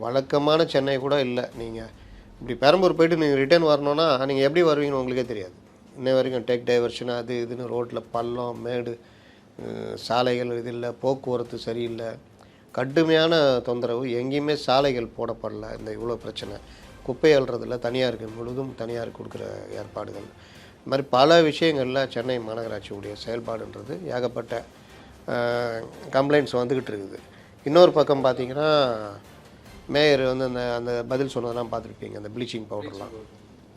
வழக்கமான சென்னை கூட இல்லை. நீங்கள் இப்படி பெரம்பூர் போயிட்டு நீங்கள் ரிட்டர்ன் வரணுன்னா நீங்கள் எப்படி வருவீங்கன்னு உங்களுக்கே தெரியாது. இன்ன வரைக்கும் டேக் டைவர்ஷன் அது இதுன்னு ரோட்டில் பள்ளம் மேடு, சாலைகள் இது இல்லை, போக்குவரத்து சரியில்லை, கடுமையான தொந்தரவு. எங்கேயுமே சாலைகள் போடப்படல. இந்த இவ்வளோ பிரச்சனை, குப்பை அள்ளுறதில்ல, தனியாருக்கு முழுதும் தனியாருக்கு கொடுக்குற ஏற்பாடுகள், இது மாதிரி பல விஷயங்களில் சென்னை மாநகராட்சியுடைய செயல்பாடுன்றது ஏகப்பட்ட கம்ப்ளைண்ட்ஸ் வந்துக்கிட்டு இருக்குது. இன்னொரு பக்கம் பார்த்திங்கன்னா மேயர் வந்து அந்த அந்த பதில் சொன்னதெல்லாம் பார்த்துருப்பீங்க, அந்த ப்ளீச்சிங் பவுடர்லாம்.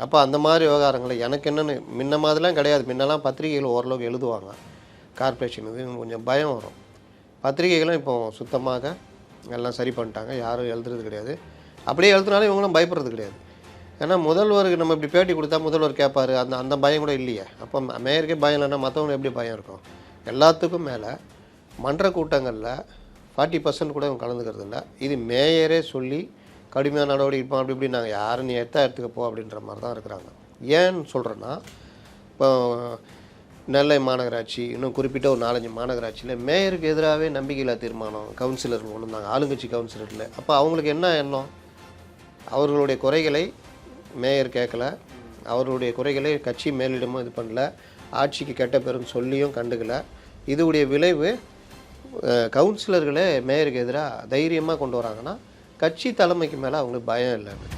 அப்போ அந்த மாதிரி விவகாரங்களை எனக்கு என்னென்னு முன்ன மாதிரிலாம் கிடையாது. முன்னெல்லாம் பத்திரிகைகள் ஓரளவுக்கு எழுதுவாங்க, கார்ப்பரேஷன் இது கொஞ்சம் பயம் வரும். பத்திரிகைகளும் இப்போ சுத்தமாக எல்லாம் சரி பண்ணிட்டாங்க, யாரும் எழுதுறது கிடையாது. அப்படியே எழுதுனாலும் இவங்களும் பயப்படுறது கிடையாது. ஏன்னா முதல்வருக்கு நம்ம இப்படி பேட்டி கொடுத்தா முதல்வர் கேட்பார், அந்த அந்த பயம் கூட இல்லையே. அப்போ மேயருக்கே பயம் இல்லைன்னா மற்றவங்க எப்படி பயம் இருக்கும்? எல்லாத்துக்கும் மேலே மன்ற கூட்டங்களில் 40% கூட இவங்க கலந்துக்கிறது இல்லை. இது மேயரே சொல்லி கடுமையான நடவடிக்கை இருப்போம் அப்படி இப்படி நாங்கள் யாரும் நீ எடுத்துக்க போ அப்படின்ற மாதிரி தான் இருக்கிறாங்க. ஏன்னு சொல்கிறேன்னா, இப்போ நெல்லை மாநகராட்சி, இன்னும் குறிப்பிட்ட ஒரு 4-5 மாநகராட்சியில் மேயருக்கு எதிராகவே நம்பிக்கையில்லா தீர்மானம் கவுன்சிலர்கள் கொண்டு வந்தாங்க, ஆளுங்கட்சி கவுன்சிலரில். அப்போ அவங்களுக்கு என்ன எண்ணம்? அவர்களுடைய குறைகளை மேயர் கேட்கல, அவர்களுடைய குறைகளை கட்சி மேலிடமும் இது பண்ணல, ஆட்சிக்கு கெட்ட பேருன்னு சொல்லியும் கண்டுக்கலை. இதுடைய விளைவு கவுன்சிலர்களே மேயருக்கு எதிராக தைரியமாக கொண்டு வராங்கன்னா கட்சி தலைமைக்கு மேலே அவங்களுக்கு பயம் இல்லைன்னு.